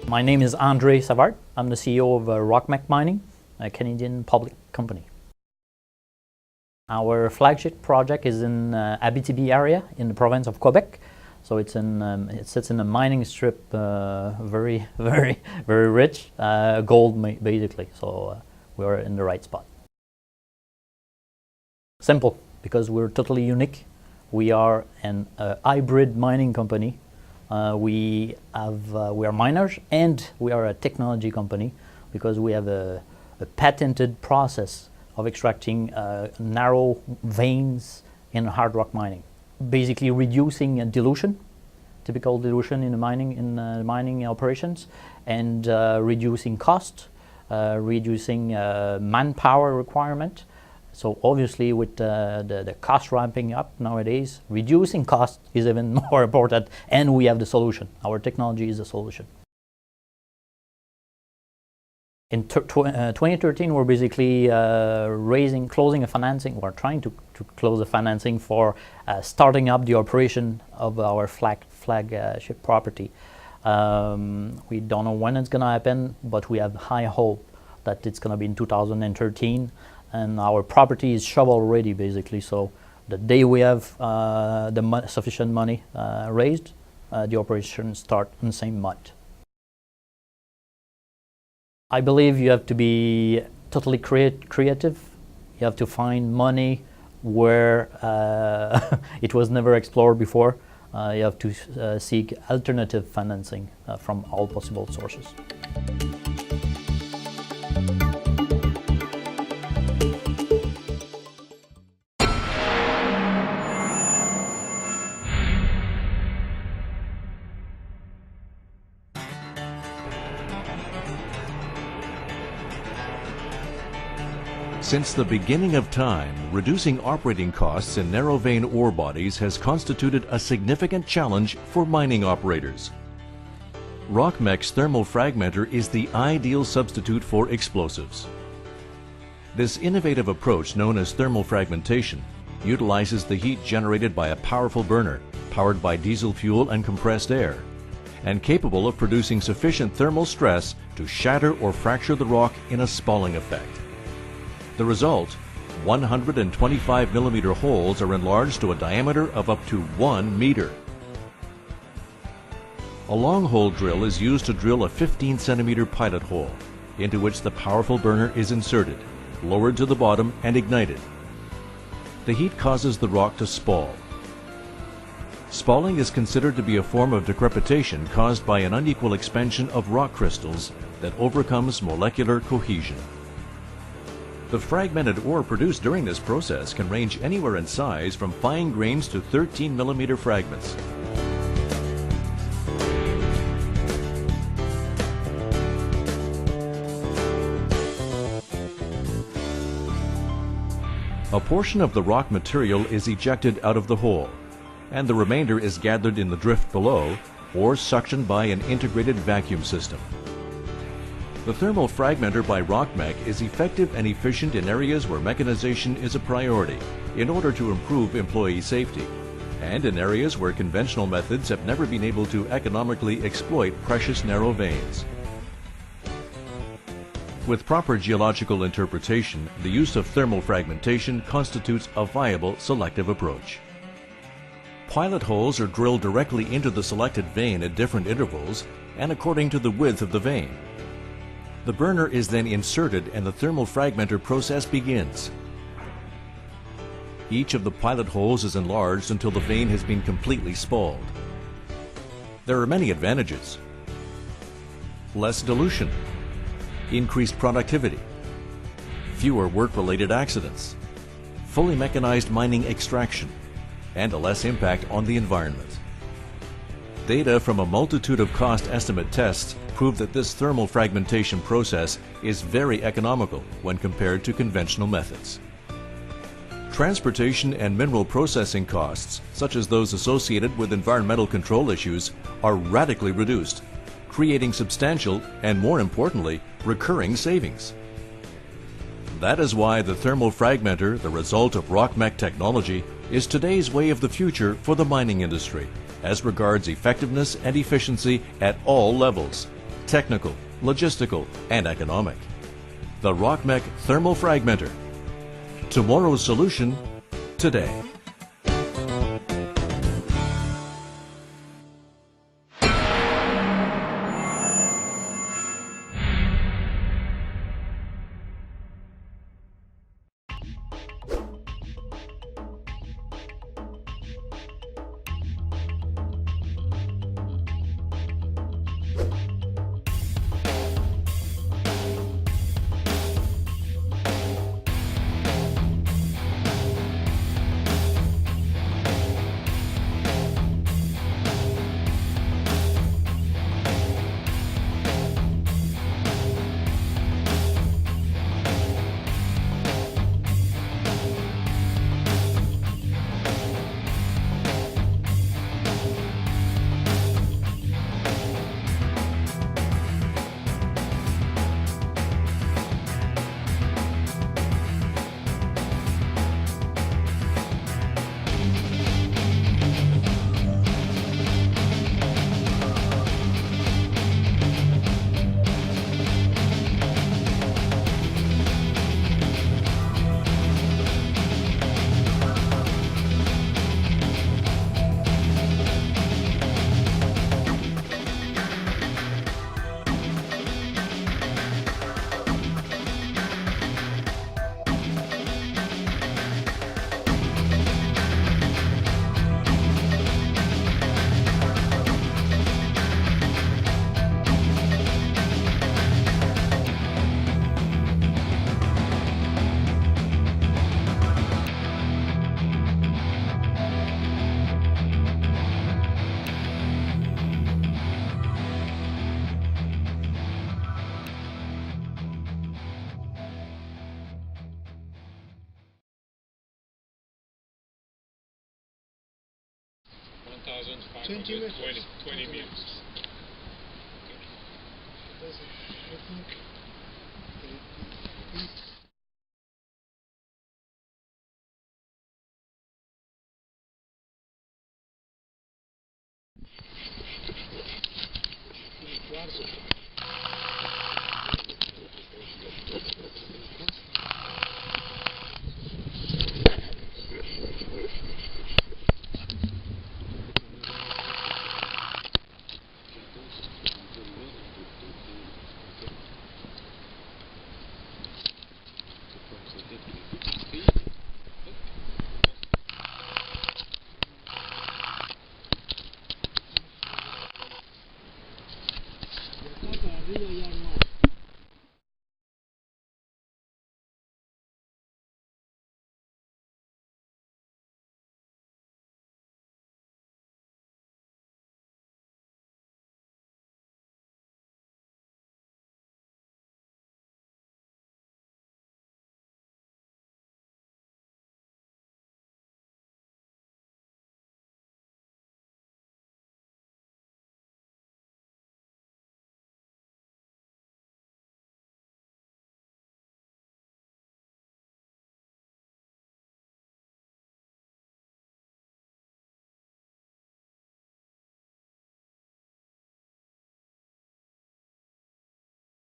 My name is Andre Savard. I'm the CEO of Rock Meck Mining, a Canadian public company. Our flagship project is in Abitibi area in the province of Quebec. So it sits in a mining strip, very rich, gold basically. So we are in the right spot. Simple, because we're totally unique. We are an hybrid mining company. We are miners and we are a technology company because we have a patented process of extracting narrow veins in hard rock mining, basically reducing dilution, typical dilution in the mining operations, and reducing cost, reducing manpower requirement. So obviously with the cost ramping up nowadays, reducing cost is even more important, and we have the solution. Our technology is the solution. In 2013, we're basically closing a financing, or trying to close the financing for starting up the operation of our flagship property. We don't know when it's going to happen, but we have high hope that it's going to be in 2013. And our property is shovel ready basically, so the day we have sufficient money raised, the operation start in the same month. I believe you have to be totally creative. You have to find money where it was never explored before. You have to seek alternative financing from all possible sources. Since the beginning of time, reducing operating costs in narrow vein ore bodies has constituted a significant challenge for mining operators. Rock Meck's thermal fragmenter is the ideal substitute for explosives. This innovative approach, known as thermal fragmentation, utilizes the heat generated by a powerful burner, powered by diesel fuel and compressed air, and capable of producing sufficient thermal stress to shatter or fracture the rock in a spalling effect. The result, 125 millimeter holes are enlarged to a diameter of up to 1 meter. A long hole drill is used to drill a 15 centimeter pilot hole, into which the powerful burner is inserted, lowered to the bottom and ignited. The heat causes the rock to spall. Spalling is considered to be a form of decrepitation caused by an unequal expansion of rock crystals that overcomes molecular cohesion. The fragmented ore produced during this process can range anywhere in size from fine grains to 13 millimeter fragments. A portion of the rock material is ejected out of the hole, and the remainder is gathered in the drift below or suctioned by an integrated vacuum system. The thermal fragmenter by Rock Meck is effective and efficient in areas where mechanization is a priority in order to improve employee safety, and in areas where conventional methods have never been able to economically exploit precious narrow veins. With proper geological interpretation, the use of thermal fragmentation constitutes a viable selective approach. Pilot holes are drilled directly into the selected vein at different intervals and according to the width of the vein. The burner is then inserted and the thermal fragmenter process begins. Each of the pilot holes is enlarged until the vein has been completely spalled. There are many advantages: less dilution, increased productivity, fewer work-related accidents, fully mechanized mining extraction, and a less impact on the environment. Data from a multitude of cost estimate tests prove that this thermal fragmentation process is very economical when compared to conventional methods. Transportation and mineral processing costs, such as those associated with environmental control issues, are radically reduced, creating substantial and, more importantly, recurring savings. That is why the thermal fragmenter, the result of Rock Meck technology, is today's way of the future for the mining industry, as regards effectiveness and efficiency at all levels, technical, logistical, and economic. The RockMech Thermal Fragmenter. Tomorrow's solution today. Twenty meters. Quase.